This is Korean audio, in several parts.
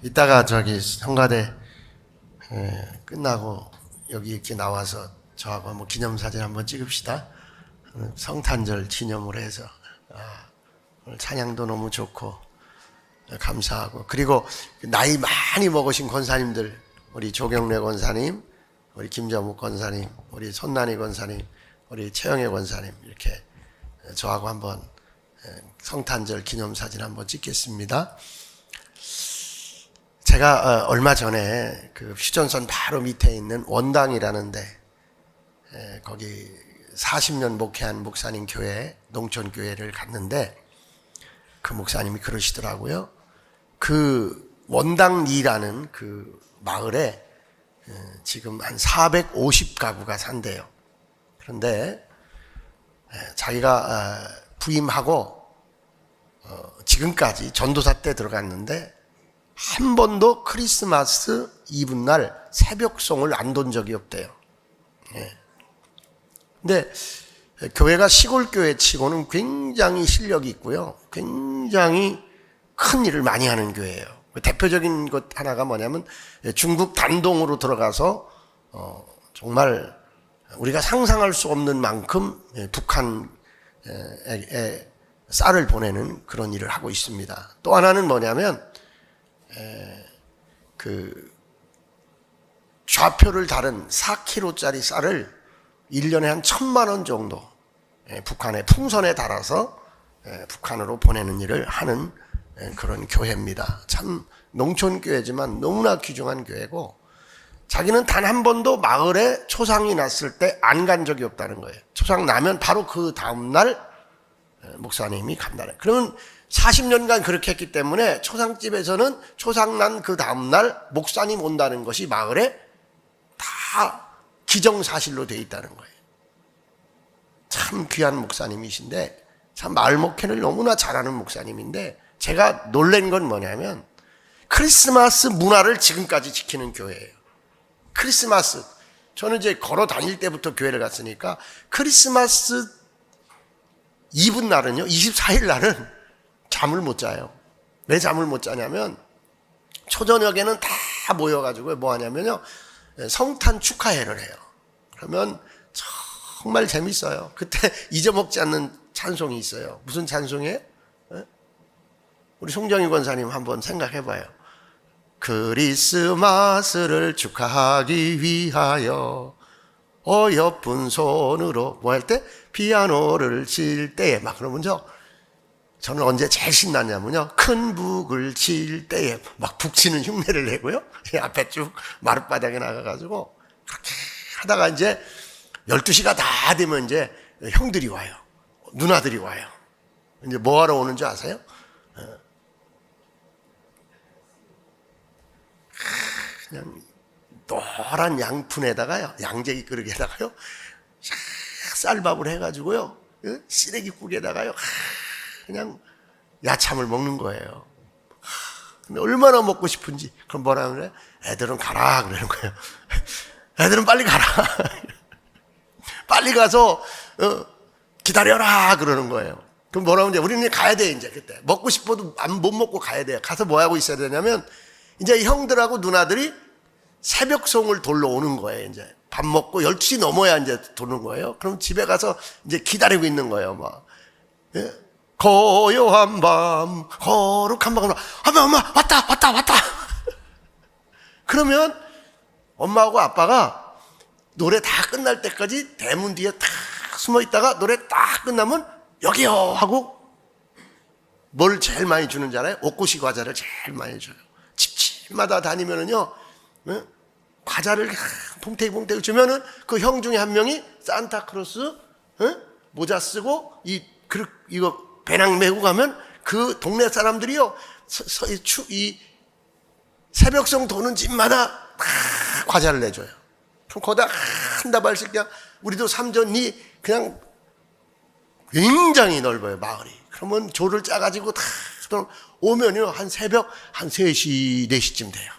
이따가 저기 성가대 끝나고 여기 이렇게 나와서 저하고 한번 기념사진 한번 찍읍시다. 성탄절 기념으로 해서 오늘 찬양도 너무 좋고 감사하고, 그리고 나이 많이 먹으신 권사님들, 우리 조경래 권사님, 우리 김정욱 권사님, 우리 손난희 권사님, 우리 최영애 권사님, 이렇게 저하고 한번 성탄절 기념사진 한번 찍겠습니다. 제가 얼마 전에 그 휴전선 바로 밑에 있는 원당이라는데 거기 40년 목회한 목사님 교회, 농촌교회를 갔는데 그 목사님이 그러시더라고요. 그 원당리라는 그 마을에 지금 한 450가구가 산대요. 그런데 자기가 부임하고 지금까지 전도사 때 들어갔는데 한 번도 크리스마스 이브날 새벽송을 안 돈 적이 없대요. 근데 교회가 시골교회 치고는 굉장히 실력이 있고요, 굉장히 큰 일을 많이 하는 교회예요. 대표적인 것 하나가 뭐냐면 중국 단동으로 들어가서 정말 우리가 상상할 수 없는 만큼 북한에 쌀을 보내는 그런 일을 하고 있습니다. 또 하나는 뭐냐면 그 좌표를 다른 4kg짜리 쌀을 1년에 한 1,000만 원 정도 북한의 풍선에 달아서 북한으로 보내는 일을 하는 그런 교회입니다. 참 농촌교회지만 너무나 귀중한 교회고, 자기는 단 한 번도 마을에 초상이 났을 때 안 간 적이 없다는 거예요. 초상 나면 바로 그 다음날 목사님이 간다는. 그러면 40년간 그렇게 했기 때문에 초상집에서는 초상 난 그 다음날 목사님 온다는 것이 마을에 다 기정사실로 되어 있다는 거예요. 참 귀한 목사님이신데, 참 마을 목회를 너무나 잘하는 목사님인데, 제가 놀란 건 뭐냐면 크리스마스 문화를 지금까지 지키는 교회예요. 크리스마스, 저는 이제 걸어 다닐 때부터 교회를 갔으니까 크리스마스 이브 날은요, 24일 날은 잠을 못 자요. 왜 잠을 못 자냐면 초저녁에는 다 모여가지고 뭐 하냐면요, 성탄 축하회를 해요. 그러면 정말 재밌어요. 그때 잊어먹지 않는 찬송이 있어요. 무슨 찬송이에요? 우리 송정희 권사님 한번 생각해봐요. 크리스마스를 축하하기 위하여 어여쁜 손으로 뭐 할 때? 피아노를 칠 때에 막 그러면요, 저는 언제 제일 신났냐면요, 큰 북을 칠 때에 막 북치는 흉내를 내고요, 앞에 쭉 마룻바닥에 나가가지고 그렇게 하다가 이제 12시가 다 되면 이제 형들이 와요. 누나들이 와요. 이제 뭐 하러 오는 줄 아세요? 그냥 노란 양푼에다가요, 양재기 그릇에다가요, 쌀밥을 해가지고요, 시래기국에다가요, 그냥 야참을 먹는 거예요. 근데 얼마나 먹고 싶은지. 그럼 뭐라 그래? 애들은 가라 그러는 거예요. 애들은 빨리 가라. 빨리 가서 기다려라 그러는 거예요. 그럼 뭐라고 이제 우리는 가야 돼. 이제 그때 먹고 싶어도 못 먹고 가야 돼요. 가서 뭐 하고 있어야 되냐면 이제 형들하고 누나들이 새벽송을 돌러 오는 거예요. 이제 밥 먹고 12시 넘어야 이제 도는 거예요. 그럼 집에 가서 이제 기다리고 있는 거예요. 막 고요한 밤, 거룩한 밤, 엄마 왔다. 그러면 엄마하고 아빠가 노래 다 끝날 때까지 대문 뒤에 딱 숨어 있다가 노래 딱 끝나면 여기요 하고 뭘 제일 많이 주는지 알아요? 옥고시 과자를 제일 많이 줘요. 집집마다 다니면은요, 과자를 봉태기 주면은 그 형 중에 한 명이 산타크로스 모자 쓰고 이거 배낭 메고 가면 그 동네 사람들이요, 이 새벽송 도는 집마다 다 과자를 내줘요. 그럼 거기다 한 다발씩 그냥, 우리도 삼전이 그냥 굉장히 넓어요, 마을이. 그러면 조를 짜가지고 다 오면요, 한 새벽 한 3시, 4시쯤 돼요.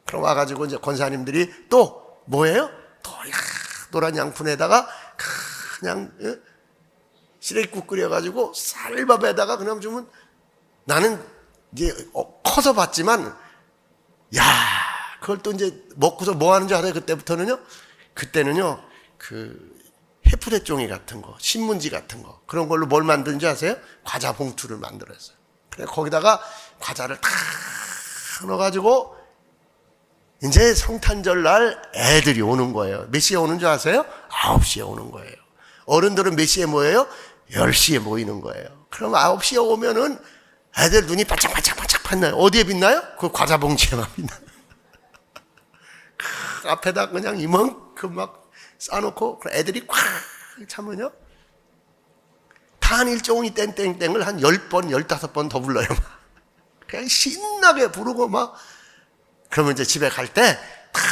그럼 와가지고 이제 권사님들이 또 뭐예요? 또 노란 양푼에다가 그냥 시래기국 끓여가지고 쌀밥에다가 그냥 주면, 나는 이제 커서 봤지만 야, 그걸 또 이제 먹고서 뭐 하는 줄 알아요? 그때는요, 그 해프대 종이 같은 거, 신문지 같은 거, 그런 걸로 뭘 만드는지 아세요? 과자 봉투를 만들었어요. 그래, 거기다가 과자를 다 넣어가지고, 이제 성탄절 날 애들이 오는 거예요. 몇 시에 오는 줄 아세요? 9시에 오는 거예요. 어른들은 몇 시에 모여요? 10시에 모이는 거예요. 그럼 9시에 오면은 애들 눈이 반짝반짝반짝 빛나요. 어디에 빛나요? 그 과자 봉지에만 빛나요. 앞에다 그냥 이만큼 막 싸놓고 애들이 꽉 차면요, 탄일종이 땡땡땡을 한 10번, 15번 더 불러요. 그냥 신나게 부르고 막. 그러면 이제 집에 갈 때 다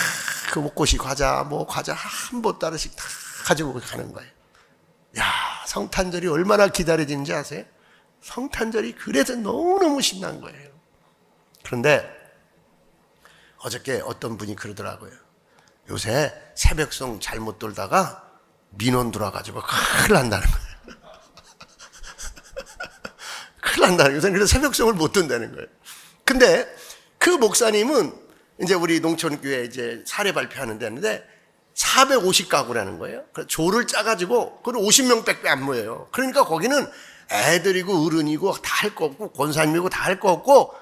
그 목고시 과자, 뭐 과자 한 보따리씩 다 가지고 가는 거예요. 야, 성탄절이 얼마나 기다려지는지 아세요? 성탄절이 그래서 너무너무 신난 거예요. 그런데 어저께 어떤 분이 그러더라고요. 요새 새벽송 잘못 돌다가 민원 들어와가지고 큰일 난다는 거예요. 큰일 난다는 거예요. 요새 그래서 새벽송을 못 든다는 거예요. 근데 그 목사님은 이제 우리 농촌교회 이제 사례 발표하는 데인데 450가구라는 거예요. 조를 짜가지고 그걸 50명밖에 안 모여요. 그러니까 거기는 애들이고 어른이고 다 할 거 없고 권사님이고 다 할 거 없고,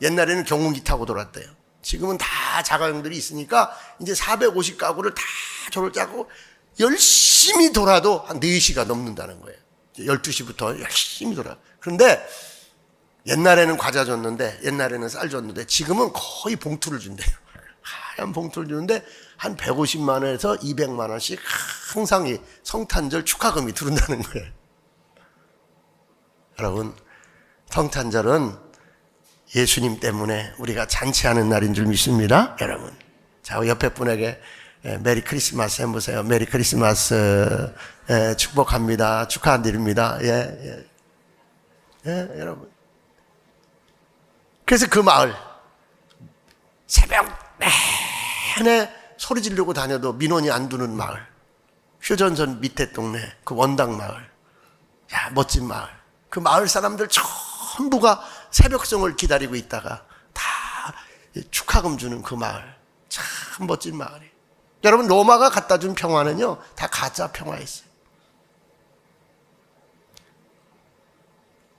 옛날에는 경운기 타고 돌았대요. 지금은 다 자가용들이 있으니까 이제 450가구를 다 조를 짜고 열심히 돌아도 한 4시가 넘는다는 거예요. 12시부터 열심히 돌아. 그런데 옛날에는 과자 줬는데, 옛날에는 쌀 줬는데, 지금은 거의 봉투를 준대요. 하얀 봉투를 주는데, 한 150만 원에서 200만 원씩 항상 이 성탄절 축하금이 들어온다는 거예요. 여러분, 성탄절은 예수님 때문에 우리가 잔치하는 날인 줄 믿습니다. 여러분. 자, 옆에 분에게 메리 크리스마스 해보세요. 메리 크리스마스, 축복합니다. 축하드립니다. 여러분. 그래서 그 마을, 새벽 내내 소리 지르고 다녀도 민원이 안 두는 마을, 휴전선 밑에 동네, 그 원당 마을, 야, 멋진 마을. 그 마을 사람들 전부가 새벽성을 기다리고 있다가 다 축하금 주는 그 마을, 참 멋진 마을이에요. 여러분, 로마가 갖다 준 평화는요, 다 가짜 평화였어요.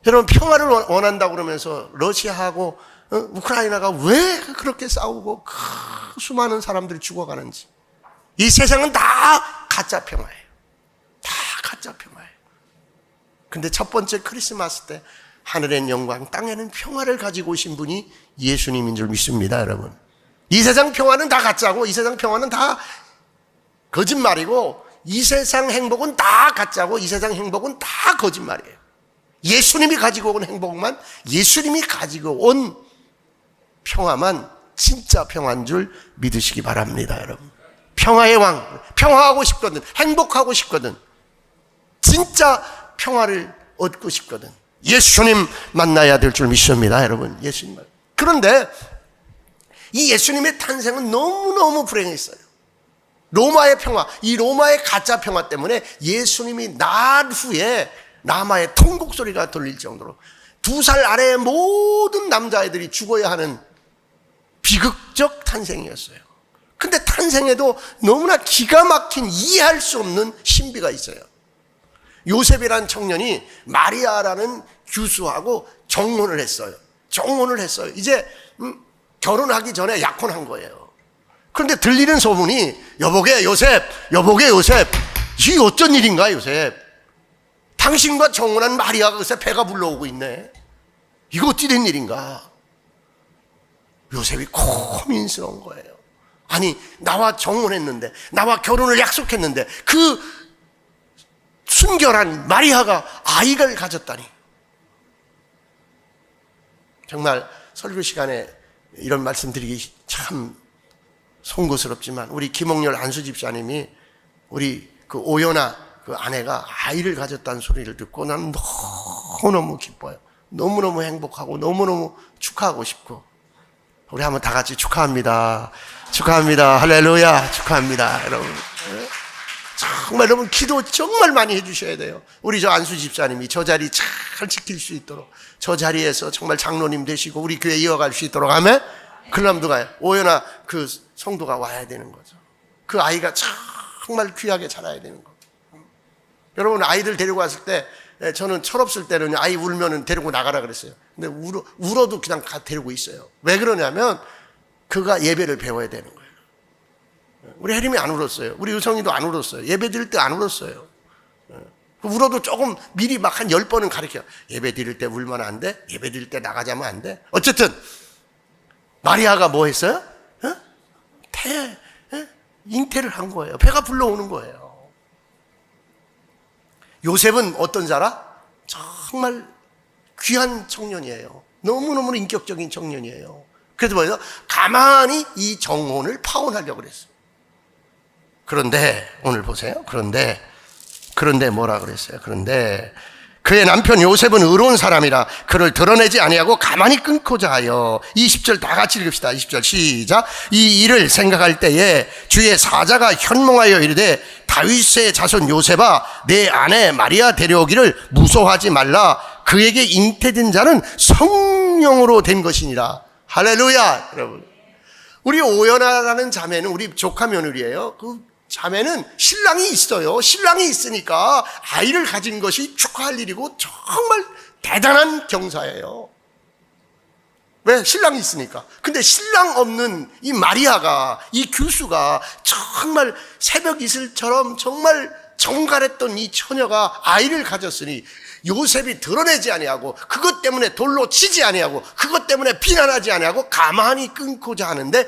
여러분, 평화를 원한다고 그러면서 러시아하고 우크라이나가 왜 그렇게 싸우고 수많은 사람들이 죽어가는지. 이 세상은 다 가짜 평화예요. 다 가짜 평화예요. 근데 첫 번째 크리스마스 때 하늘엔 영광, 땅에는 평화를 가지고 오신 분이 예수님인 줄 믿습니다, 여러분. 이 세상 평화는 다 가짜고, 이 세상 평화는 다 거짓말이고, 이 세상 행복은 다 가짜고, 이 세상 행복은 다 거짓말이에요. 예수님이 가지고 온 행복만, 예수님이 가지고 온 평화만 진짜 평화인 줄 믿으시기 바랍니다, 여러분. 평화의 왕, 평화하고 싶거든, 행복하고 싶거든, 진짜 평화를 얻고 싶거든, 예수님 만나야 될 줄 믿습니다, 여러분. 예수님. 그런데 이 예수님의 탄생은 너무너무 불행했어요. 로마의 평화, 이 로마의 가짜 평화 때문에 예수님이 날 후에 라마의 통곡 소리가 들릴 정도로 2살 아래의 모든 남자애들이 죽어야 하는 비극적 탄생이었어요. 근데 탄생에도 너무나 기가 막힌 이해할 수 없는 신비가 있어요. 요셉이란 청년이 마리아라는 교수하고 정혼을 했어요. 이제 결혼하기 전에 약혼한 거예요. 그런데 들리는 소문이, 여보게 요셉, 이게 어쩐 일인가 요셉, 당신과 정혼한 마리아가 글쎄 배가 불러오고 있네. 이거 어찌 된 일인가? 요셉이 고민스러운 거예요. 아니, 나와 정혼했는데, 나와 결혼을 약속했는데, 그 순결한 마리아가 아이를 가졌다니. 정말 설교 시간에 이런 말씀 드리기 참 송구스럽지만, 우리 김홍렬 안수 집사님이 우리 그 오연아 그 아내가 아이를 가졌다는 소리를 듣고 나는 너무너무 기뻐요. 너무너무 행복하고 너무너무 축하하고 싶고. 우리 한번 다 같이 축하합니다. 할렐루야. 축하합니다, 여러분. 정말 여러분, 기도 정말 많이 해주셔야 돼요. 우리 저 안수 집사님이 저 자리 잘 지킬 수 있도록, 저 자리에서 정말 장로님 되시고 우리 교회 이어갈 수 있도록, 아멘. 그러면 누가 오연아 그 성도가 와야 되는 거죠. 그 아이가 정말 귀하게 자라야 되는 거. 여러분 아이들 데리고 왔을 때 저는 철없을 때는 아이 울면은 데리고 나가라 그랬어요. 근데 울어도 그냥 데리고 있어요. 왜 그러냐면 그가 예배를 배워야 되는 거예요. 우리 혜림이 안 울었어요. 우리 유성이도 안 울었어요. 예배 드릴 때 안 울었어요. 울어도 조금 미리 막 한 10번은 가르쳐요. 예배 드릴 때 울면 안 돼? 예배 드릴 때 나가자면 안 돼? 어쨌든 마리아가 뭐 했어요? 잉태를 한 거예요. 배가 불러오는 거예요. 요셉은 어떤 자라? 정말 귀한 청년이에요. 너무너무 인격적인 청년이에요. 그래서 뭐예요? 가만히 이 정혼을 파혼하려고 그랬어요. 그런데 오늘 보세요. 그런데 뭐라 그랬어요? 그런데 그의 남편 요셉은 의로운 사람이라 그를 드러내지 아니하고 가만히 끊고자 하여 20절 다 같이 읽읍시다. 20절 시작. 이 일을 생각할 때에 주의 사자가 현몽하여 이르되 다윗의 자손 요셉아 내 아내 마리아 데려오기를 무서워하지 말라. 그에게 잉태된 자는 성령으로 된 것이니라. 할렐루야. 여러분 우리 오연아라는 자매는 우리 조카 며느리예요. 그 자매는 신랑이 있어요. 신랑이 있으니까 아이를 가진 것이 축하할 일이고 정말 대단한 경사예요. 왜? 신랑이 있으니까. 근데 신랑 없는 이 마리아가, 이 교수가 정말 새벽 이슬처럼 정말 정갈했던 이 처녀가 아이를 가졌으니 요셉이 드러내지 아니하고 그것 때문에 돌로 치지 아니하고 그것 때문에 비난하지 아니하고 가만히 끊고자 하는데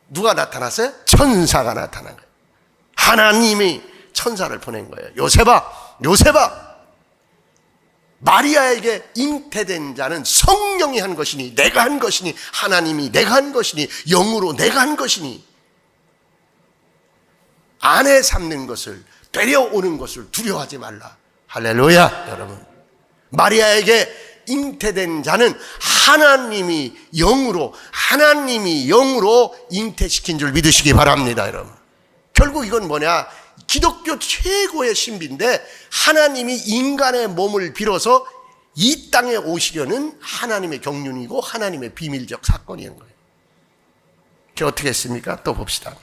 누가 나타났어요? 천사가 나타난 거예요. 하나님이 천사를 보낸 거예요. 요셉아 마리아에게 잉태된 자는 성령이 한 것이니 내가 한 것이니 하나님이 내가 한 것이니 영으로 내가 한 것이니 아내 삼는 것을 데려오는 것을 두려워하지 말라. 할렐루야. 여러분 마리아에게 잉태된 자는 하나님이 영으로 잉태시킨 줄 믿으시기 바랍니다. 여러분 결국 이건 뭐냐? 기독교 최고의 신비인데 하나님이 인간의 몸을 빌어서 이 땅에 오시려는 하나님의 경륜이고 하나님의 비밀적 사건인 거예요. 그게 어떻게 했습니까? 또 봅시다.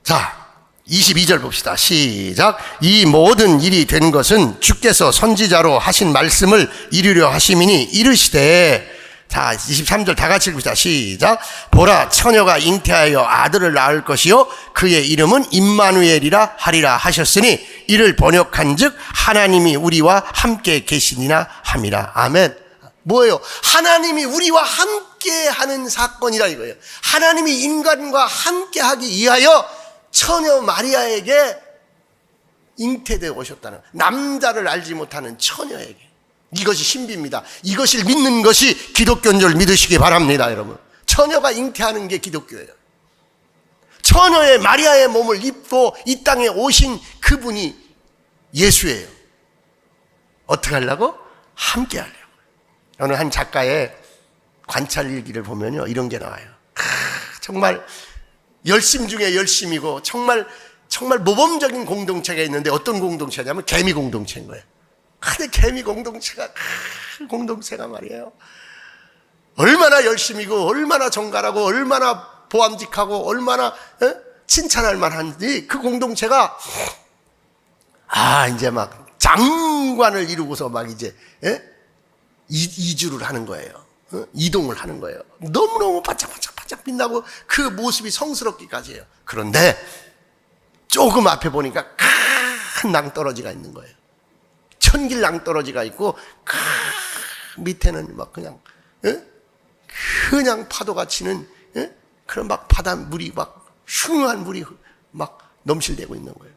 자 22절 봅시다. 시작. 이 모든 일이 된 것은 주께서 선지자로 하신 말씀을 이루려 하심이니 이르시되 자 23절 다 같이 읽읍시다. 시작. 보라 처녀가 잉태하여 아들을 낳을 것이요 그의 이름은 임마누엘이라 하리라 하셨으니 이를 번역한즉 하나님이 우리와 함께 계시니라 함이라. 아멘. 뭐예요? 하나님이 우리와 함께 하는 사건이라 이거예요. 하나님이 인간과 함께 하기 위하여 처녀 마리아에게 잉태되어 오셨다는, 남자를 알지 못하는 처녀에게. 이것이 신비입니다. 이것을 믿는 것이 기독교인 줄 믿으시기 바랍니다. 여러분 처녀가 잉태하는 게 기독교예요. 처녀의 마리아의 몸을 입고 이 땅에 오신 그분이 예수예요. 어떻게 하려고? 함께 하려고. 어느 한 작가의 관찰 일기를 보면요 이런 게 나와요. 정말 열심 중에 열심이고 정말 모범적인 공동체가 있는데 어떤 공동체냐면 개미 공동체인 거예요. 근데 개미 공동체가 말이에요. 얼마나 열심이고 얼마나 정갈하고 얼마나 보암직하고 얼마나 칭찬할 만한지 그 공동체가 이제 막 장관을 이루고서 막 이제 이주를 하는 거예요. 이동을 하는 거예요. 너무너무 반짝반짝 빛나고 그 모습이 성스럽기까지 해요. 그런데 조금 앞에 보니까 큰 낭떠러지가 있는 거예요. 천길 낭떠러지가 있고 밑에는 막 그냥 파도가 치는 그런 막 바닷물이 막 흉한 물이 막 넘실대고 있는 거예요.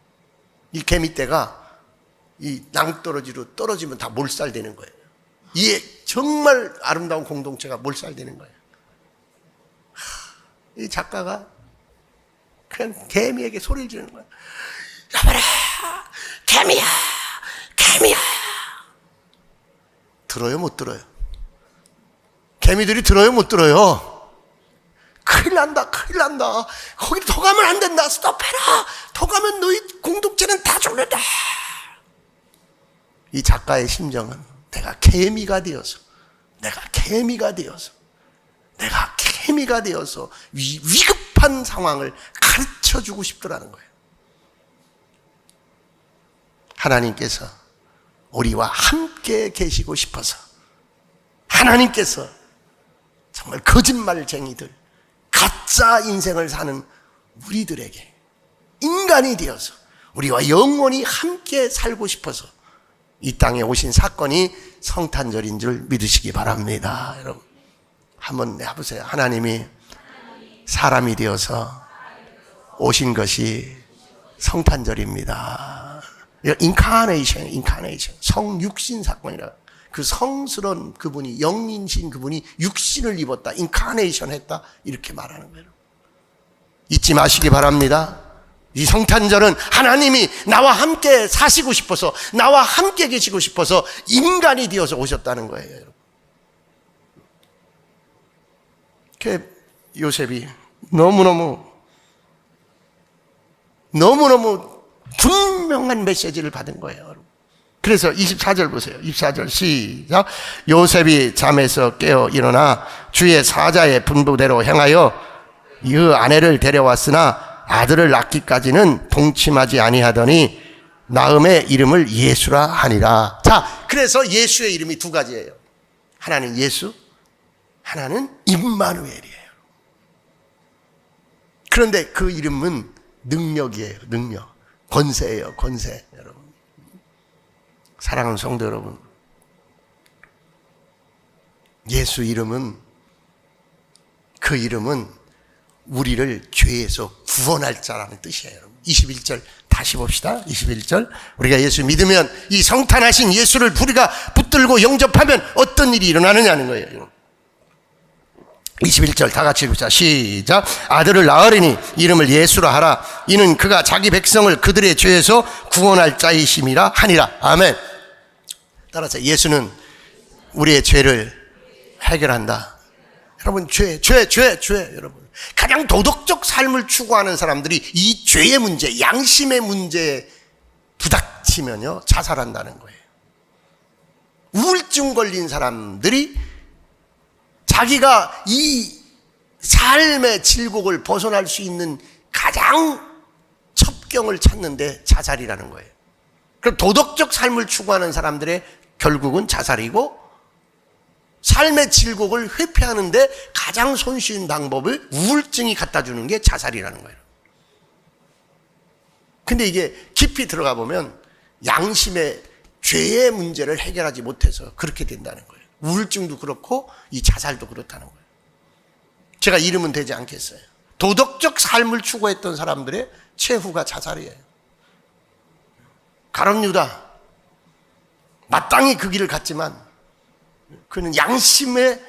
이 개미떼가 이 낭떠러지로 떨어지면 다 몰살되는 거예요. 이게 정말 아름다운 공동체가 몰살되는 거예요. 이 작가가 그냥 개미에게 소리를 지르는 거예요. 여보라, 개미야. 들어요, 못 들어요? 개미들이 들어요, 못 들어요? 큰일 난다. 거기 더 가면 안 된다. 스톱해라. 더 가면 너희 공동체는 다 죽는다. 이 작가의 심정은 내가 개미가 되어서 내가 개미가 되어서 위급한 상황을 가르쳐주고 싶더라는 거예요. 하나님께서 우리와 함께 계시고 싶어서, 하나님께서 정말 거짓말쟁이들, 가짜 인생을 사는 우리들에게 인간이 되어서 우리와 영원히 함께 살고 싶어서 이 땅에 오신 사건이 성탄절인 줄 믿으시기 바랍니다. 여러분 한번 해보세요. 하나님이 사람이 되어서 오신 것이 성탄절입니다. 인카네이션, 성육신 사건이라. 그 성스러운 그분이, 영인신 그분이 육신을 입었다, 인카네이션 했다, 이렇게 말하는 거예요. 잊지 마시기 바랍니다. 이 성탄절은 하나님이 나와 함께 사시고 싶어서, 나와 함께 계시고 싶어서 인간이 되어서 오셨다는 거예요. 그 요셉이 너무너무 분명한 메시지를 받은 거예요. 그래서 24절 보세요. 24절 시작. 요셉이 잠에서 깨어 일어나 주의 사자의 분부대로 행하여 이 아내를 데려왔으나 아들을 낳기까지는 동침하지 아니하더니 나음의 이름을 예수라 하니라. 자, 그래서 예수의 이름이 두 가지예요. 하나는 예수, 하나는 임마누엘이에요. 그런데 그 이름은 능력이에요. 능력, 권세예요. 권세. 여러분, 사랑하는 성도 여러분, 예수 이름은, 그 이름은 우리를 죄에서 구원할 자라는 뜻이에요. 21절 다시 봅시다. 21절, 우리가 예수 믿으면, 이 성탄하신 예수를 우리가 붙들고 영접하면 어떤 일이 일어나느냐는 거예요. 21절 다 같이 읽자. 시작. 아들을 낳으리니 이름을 예수라 하라. 이는 그가 자기 백성을 그들의 죄에서 구원할 자이심이라 하니라. 아멘. 따라서 예수는 우리의 죄를 해결한다. 여러분, 죄. 여러분, 가장 도덕적 삶을 추구하는 사람들이 이 죄의 문제, 양심의 문제에 부닥치면요, 자살한다는 거예요. 우울증 걸린 사람들이 자기가 이 삶의 질곡을 벗어날 수 있는 가장 첩경을 찾는데 자살이라는 거예요. 그럼 도덕적 삶을 추구하는 사람들의 결국은 자살이고, 삶의 질곡을 회피하는데 가장 손쉬운 방법을 우울증이 갖다 주는 게 자살이라는 거예요. 근데 이게 깊이 들어가 보면 양심의 죄의 문제를 해결하지 못해서 그렇게 된다는 거예요. 우울증도 그렇고 이 자살도 그렇다는 거예요. 제가 이름은 되지 않겠어요. 도덕적 삶을 추구했던 사람들의 최후가 자살이에요. 가룟 유다, 마땅히 그 길을 갔지만 그는 양심의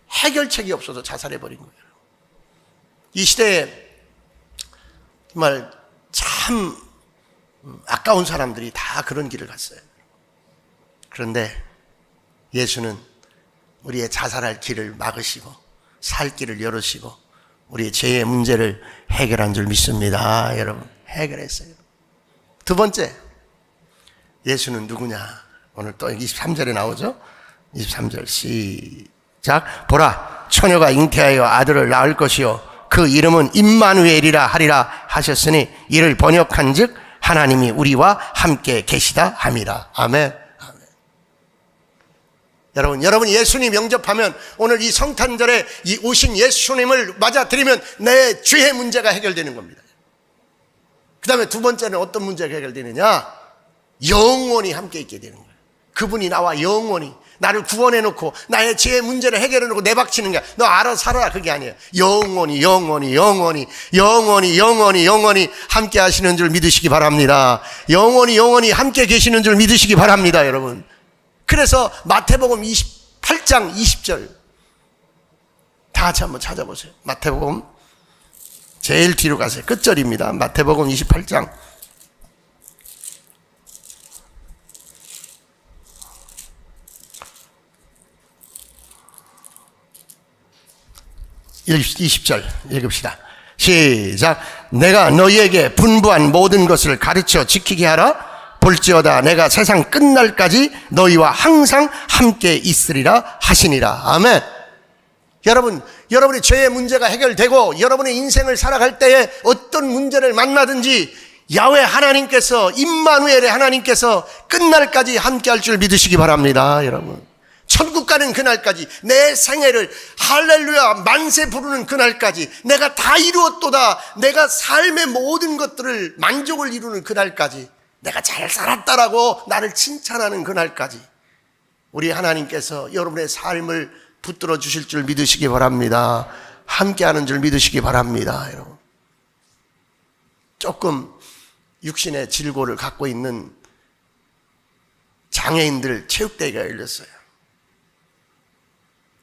해결책이 없어서 자살해버린 거예요. 이 시대에 정말 참 아까운 사람들이 다 그런 길을 갔어요. 그런데 예수는 우리의 자살할 길을 막으시고 살 길을 열으시고 우리의 죄의 문제를 해결한 줄 믿습니다. 여러분, 해결했어요. 두 번째, 예수는 누구냐? 오늘 또 23절에 나오죠? 23절 시작. 보라, 처녀가 잉태하여 아들을 낳을 것이요 그 이름은 임마누엘이라 하리라 하셨으니 이를 번역한 즉 하나님이 우리와 함께 계시다 함이라. 아멘. 여러분 예수님 영접하면, 오늘 이 성탄절에 이 오신 예수님을 맞아들이면 내 죄의 문제가 해결되는 겁니다. 그 다음에 두 번째는 어떤 문제가 해결되느냐? 영원히 함께 있게 되는 거예요. 그분이 나와 영원히 나를 구원해놓고 나의 죄의 문제를 해결해놓고 내박치는 게 너 알아서 살아라, 그게 아니에요. 영원히 함께 하시는 줄 믿으시기 바랍니다. 영원히 함께 계시는 줄 믿으시기 바랍니다, 여러분. 그래서 마태복음 28장 20절 다 같이 한번 찾아보세요. 마태복음 제일 뒤로 가세요. 끝절입니다. 마태복음 28장 20절 읽읍시다. 시작. 내가 너희에게 분부한 모든 것을 가르쳐 지키게 하라. 볼지어다 내가 세상 끝날까지 너희와 항상 함께 있으리라 하시니라. 아멘. 여러분이 죄의 문제가 해결되고 여러분의 인생을 살아갈 때에 어떤 문제를 만나든지 야훼 하나님께서, 임마누엘의 하나님께서 끝날까지 함께할 줄 믿으시기 바랍니다. 여러분, 천국 가는 그날까지, 내 생애를 할렐루야 만세 부르는 그날까지, 내가 다 이루었도다, 내가 삶의 모든 것들을 만족을 이루는 그날까지, 내가 잘 살았다라고 나를 칭찬하는 그날까지 우리 하나님께서 여러분의 삶을 붙들어 주실 줄 믿으시기 바랍니다. 함께하는 줄 믿으시기 바랍니다. 여러분, 조금 육신의 질고를 갖고 있는 장애인들 체육대회가 열렸어요.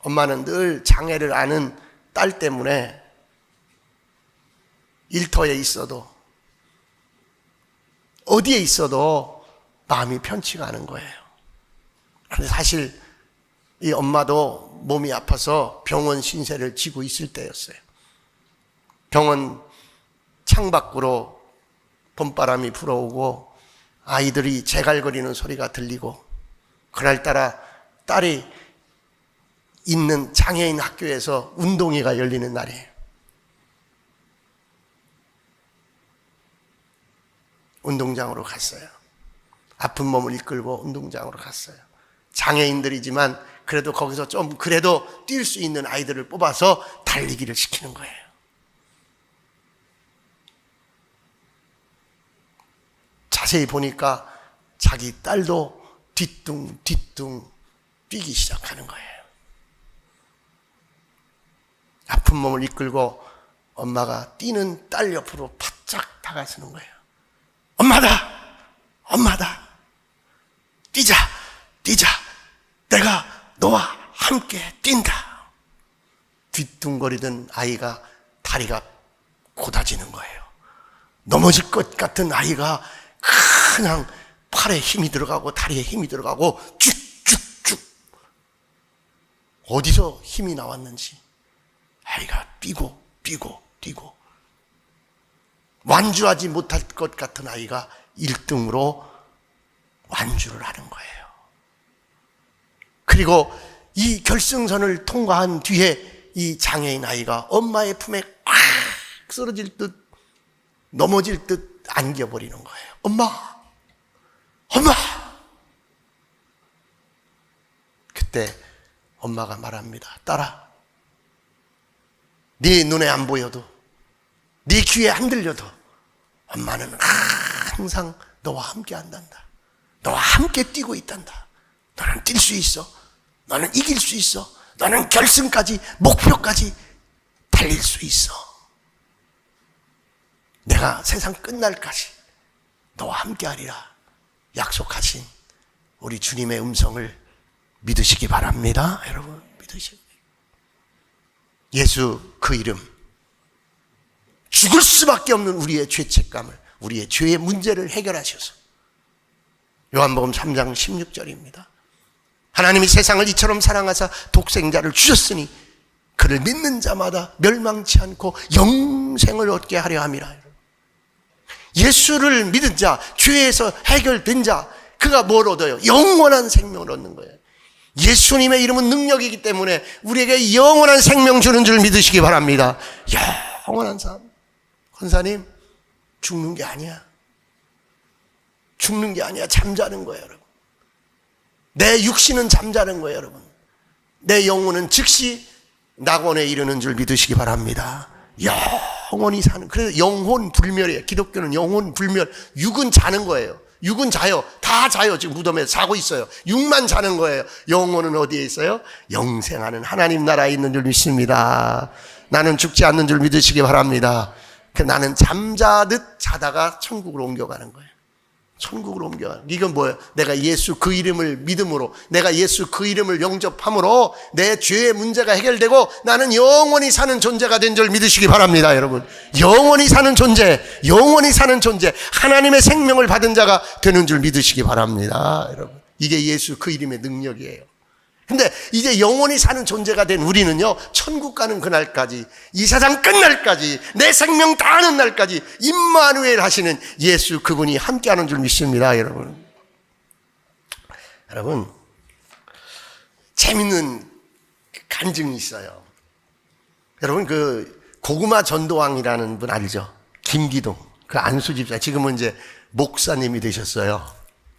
엄마는 늘 장애를 아는 딸 때문에 일터에 있어도 어디에 있어도 마음이 편치가 않은 거예요. 그런데 사실 이 엄마도 몸이 아파서 병원 신세를 지고 있을 때였어요. 병원 창밖으로 봄바람이 불어오고 아이들이 제갈거리는 소리가 들리고, 그날따라 딸이 있는 장애인 학교에서 운동회가 열리는 날이에요. 운동장으로 갔어요. 아픈 몸을 이끌고 운동장으로 갔어요. 장애인들이지만 그래도 거기서 좀 그래도 뛸 수 있는 아이들을 뽑아서 달리기를 시키는 거예요. 자세히 보니까 자기 딸도 뒤뚱뒤뚱 뛰기 시작하는 거예요. 아픈 몸을 이끌고 엄마가 뛰는 딸 옆으로 바짝 다가서는 거예요. 엄마다! 엄마다! 뛰자! 뛰자! 내가 너와 함께 뛴다! 뒤뚱거리던 아이가 다리가 고다지는 거예요. 넘어질 것 같은 아이가 그냥 팔에 힘이 들어가고 다리에 힘이 들어가고 쭉쭉쭉, 어디서 힘이 나왔는지 아이가 뛰고 뛰고 뛰고, 완주하지 못할 것 같은 아이가 1등으로 완주를 하는 거예요. 그리고 이 결승선을 통과한 뒤에 이 장애인 아이가 엄마의 품에 꽉 쓰러질 듯 넘어질 듯 안겨버리는 거예요. 엄마! 엄마! 그때 엄마가 말합니다. 딸아, 네 눈에 안 보여도, 네 귀에 안 들려도 엄마는 항상 너와 함께 한단다. 너와 함께 뛰고 있단다. 너는 뛸 수 있어. 너는 이길 수 있어. 너는 결승까지, 목표까지 달릴 수 있어. 내가 세상 끝날까지 너와 함께 하리라 약속하신 우리 주님의 음성을 믿으시기 바랍니다. 여러분, 믿으시기. 예수 그 이름, 죽을 수밖에 없는 우리의 죄책감을, 우리의 죄의 문제를 해결하셔서, 요한복음 3장 16절입니다. 하나님이 세상을 이처럼 사랑하사 독생자를 주셨으니 그를 믿는 자마다 멸망치 않고 영생을 얻게 하려 함이라. 예수를 믿은 자, 죄에서 해결된 자, 그가 뭘 얻어요? 영원한 생명을 얻는 거예요. 예수님의 이름은 능력이기 때문에 우리에게 영원한 생명 주는 줄 믿으시기 바랍니다. 영원한 삶. 권사님, 죽는 게 아니야. 죽는 게 아니야. 잠자는 거예요, 여러분. 내 육신은 잠자는 거예요, 여러분. 내 영혼은 즉시 낙원에 이르는 줄 믿으시기 바랍니다. 영원히 사는, 그래서 영혼 불멸이에요. 기독교는 영혼 불멸. 육은 자는 거예요. 육은 자요. 다 자요. 지금 무덤에 자고 있어요. 육만 자는 거예요. 영혼은 어디에 있어요? 영생하는 하나님 나라에 있는 줄 믿습니다. 나는 죽지 않는 줄 믿으시기 바랍니다. 나는 잠자듯 자다가 천국으로 옮겨가는 거예요. 천국으로 옮겨가는. 이건 뭐예요? 내가 예수 그 이름을 믿음으로, 내가 예수 그 이름을 영접함으로 내 죄의 문제가 해결되고 나는 영원히 사는 존재가 된 줄 믿으시기 바랍니다. 여러분, 영원히 사는 존재, 영원히 사는 존재, 하나님의 생명을 받은 자가 되는 줄 믿으시기 바랍니다. 여러분, 이게 예수 그 이름의 능력이에요. 근데 이제 영원히 사는 존재가 된 우리는요, 천국 가는 그날까지, 이 세상 끝날까지, 내 생명 다하는 날까지 임마누엘 하시는 예수 그분이 함께하는 줄 믿습니다. 여러분, 재밌는 간증이 있어요. 여러분, 그 고구마 전도왕이라는 분 알죠? 김기동, 그 안수 집사, 지금은 이제 목사님이 되셨어요.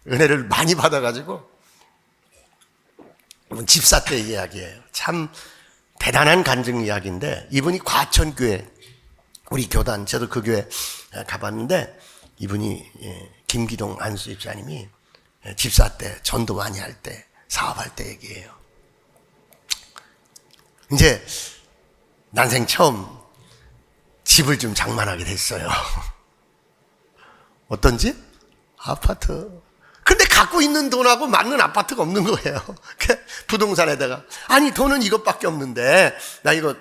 은혜를 많이 받아가지고 집사 때 이야기예요. 참 대단한 간증 이야기인데, 이분이 과천교회, 우리 교단, 저도 그 교회 가봤는데, 이분이 김기동 안수 집사님이 집사 때, 전도 많이 할 때, 사업할 때 얘기예요. 이제 난생 처음 집을 좀 장만하게 됐어요. 어떤 집? 아파트. 근데 갖고 있는 돈하고 맞는 아파트가 없는 거예요. 부동산에다가, 아니 돈은 이것밖에 없는데 나 이거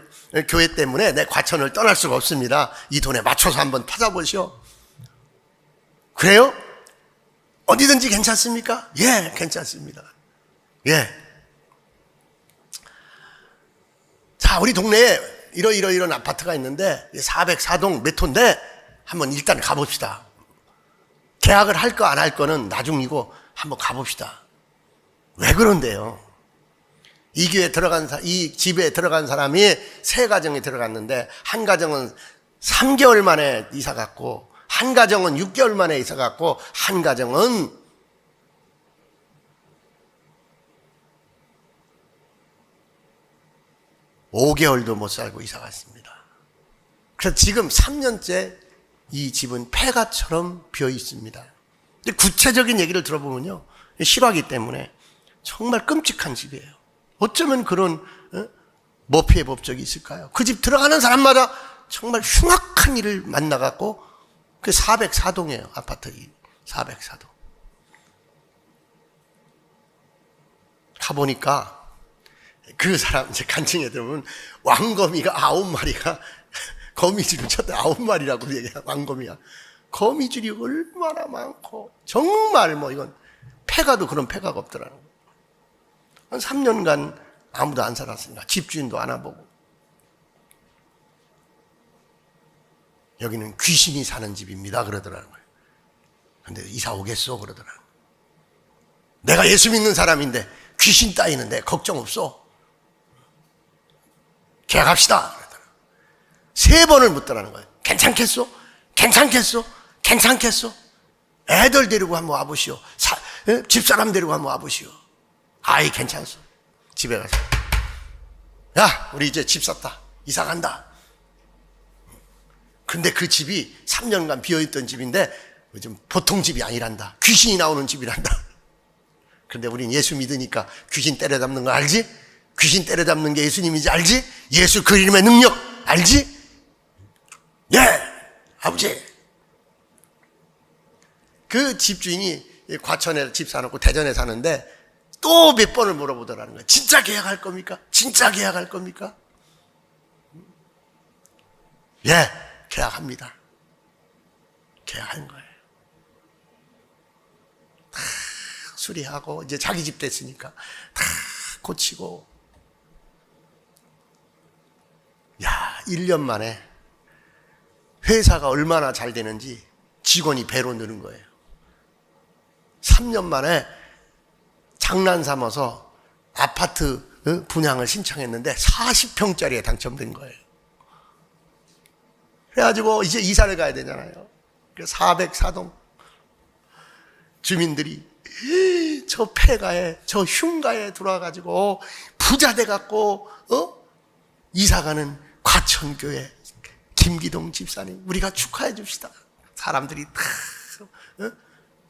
교회 때문에 내 과천을 떠날 수가 없습니다. 이 돈에 맞춰서 한번 찾아보시오. 그래요? 어디든지 괜찮습니까? 예, 괜찮습니다. 예. 자, 우리 동네에 이런 아파트가 있는데 404동 몇 호인데 한번 일단 가봅시다. 계약을 할 거 안 할 거는 나중이고 한번 가봅시다. 왜 그런데요? 이 집에 들어간 사람이 세 가정이 들어갔는데, 한 가정은 3개월 만에 이사 갔고, 한 가정은 6개월 만에 이사 갔고, 한 가정은 5개월도 못 살고 이사 갔습니다. 그래서 지금 3년째 이 집은 폐가처럼 비어 있습니다. 근데 구체적인 얘기를 들어보면요, 실화기 때문에 정말 끔찍한 집이에요. 어쩌면 그런 머피의 법적이 있을까요? 그 집 들어가는 사람마다 정말 흉악한 일을 만나갖고, 그 404동이에요. 아파트 404동. 가보니까 그 사람 이제 간증에 들으면 왕거미가 9마리가 거미줄을 쳤다. 9마리라고 얘기해요. 왕거미가. 거미줄이 얼마나 많고, 정말 뭐 이건 폐가도 그런 폐가가 없더라는 거예요. 한 3년간 아무도 안 살았습니다. 집주인도 안 와보고. 여기는 귀신이 사는 집입니다. 그러더라는 거예요. 근데 이사 오겠어? 그러더라는 거예요. 내가 예수 믿는 사람인데 귀신 따위는데 걱정 없어. 계약합시다. 그러더라고요. 3번을 묻더라는 거예요. 괜찮겠어? 괜찮겠어? 괜찮겠어? 애들 데리고 한번 와보시오. 집사람 데리고 한번 와보시오. 아이, 괜찮소. 집에 가서, 야, 우리 이제 집 샀다. 이사 간다. 근데 그 집이 3년간 비어있던 집인데 요즘 보통 집이 아니란다. 귀신이 나오는 집이란다. 근데 우린 예수 믿으니까 귀신 때려잡는 거 알지? 귀신 때려잡는 게 예수님인지 알지? 예수 그 이름의 능력 알지? 예, 아버지. 그 집주인이 과천에 집 사놓고 대전에 사는데 또 몇 번을 물어보더라는 거예요. 진짜 계약할 겁니까? 진짜 계약할 겁니까? 예, 계약합니다. 계약한 거예요. 다 수리하고 이제 자기 집 됐으니까 다 고치고. 야, 1년 만에 회사가 얼마나 잘 되는지 직원이 배로 느는 거예요. 3년 만에 장난 삼아서 아파트 분양을 신청했는데 40평짜리에 당첨된 거예요. 그래가지고 이제 이사를 가야 되잖아요. 404동 주민들이 저 폐가에, 저 흉가에 들어와가지고 부자 돼갖고 이사가는 과천교회 김기동 집사님, 우리가 축하해 줍시다. 사람들이 다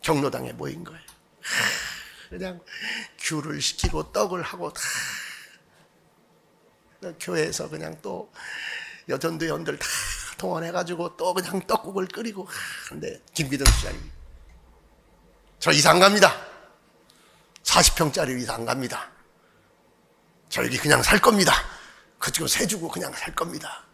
경로당에 모인 거예요. 그냥 귤을 시키고 떡을 하고 다 교회에서 그냥 또 여전도연들 다 동원해가지고 또 그냥 떡국을 끓이고. 근데 김기동 집사님, 저 이사 안 갑니다. 40평짜리 이사 안 갑니다. 저 여기 그냥 살 겁니다. 그치고 세 주고 그냥 살 겁니다.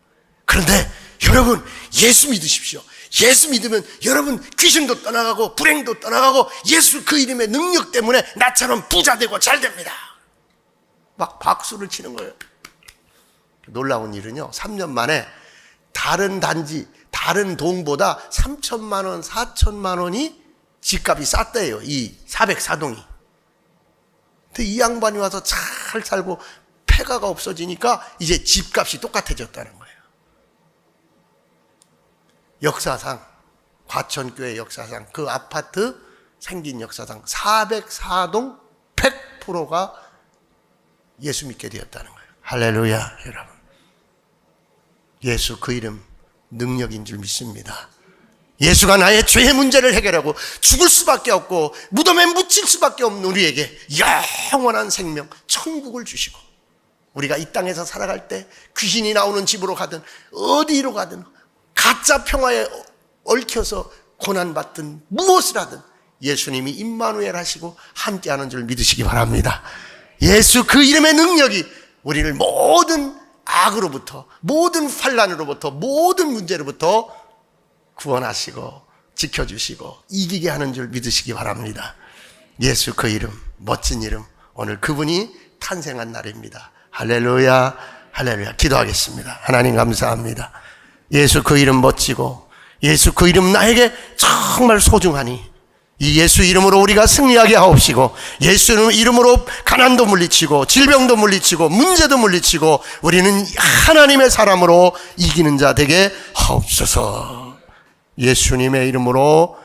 그런데 여러분, 예수 믿으십시오. 예수 믿으면 여러분 귀신도 떠나가고 불행도 떠나가고 예수 그 이름의 능력 때문에 나처럼 부자 되고 잘 됩니다. 막 박수를 치는 거예요. 놀라운 일은요, 3년 만에 다른 단지, 다른 동보다 3천만 원, 4천만 원이 집값이 쌌대요. 이 404동이. 근데 이 양반이 와서 잘 살고 폐가가 없어지니까 이제 집값이 똑같아졌다는 거예요. 역사상, 과천교회 역사상, 그 아파트 생긴 역사상 404동 100%가 예수 믿게 되었다는 거예요. 할렐루야, 여러분. 예수 그 이름 능력인 줄 믿습니다. 예수가 나의 죄의 문제를 해결하고 죽을 수밖에 없고 무덤에 묻힐 수밖에 없는 우리에게 영원한 생명, 천국을 주시고, 우리가 이 땅에서 살아갈 때 귀신이 나오는 집으로 가든 어디로 가든 가짜 평화에 얽혀서 고난받든 무엇을 하든 예수님이 임마누엘 하시고 함께하는 줄 믿으시기 바랍니다. 예수 그 이름의 능력이 우리를 모든 악으로부터, 모든 환난으로부터, 모든 문제로부터 구원하시고 지켜주시고 이기게 하는 줄 믿으시기 바랍니다. 예수 그 이름, 멋진 이름, 오늘 그분이 탄생한 날입니다. 할렐루야, 할렐루야. 기도하겠습니다. 하나님 감사합니다. 예수 그 이름 멋지고 예수 그 이름 나에게 정말 소중하니 이 예수 이름으로 우리가 승리하게 하옵시고, 예수 이름으로 가난도 물리치고 질병도 물리치고 문제도 물리치고 우리는 하나님의 사람으로 이기는 자 되게 하옵소서. 예수님의 이름으로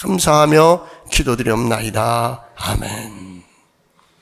감사하며 기도드리옵나이다. 아멘.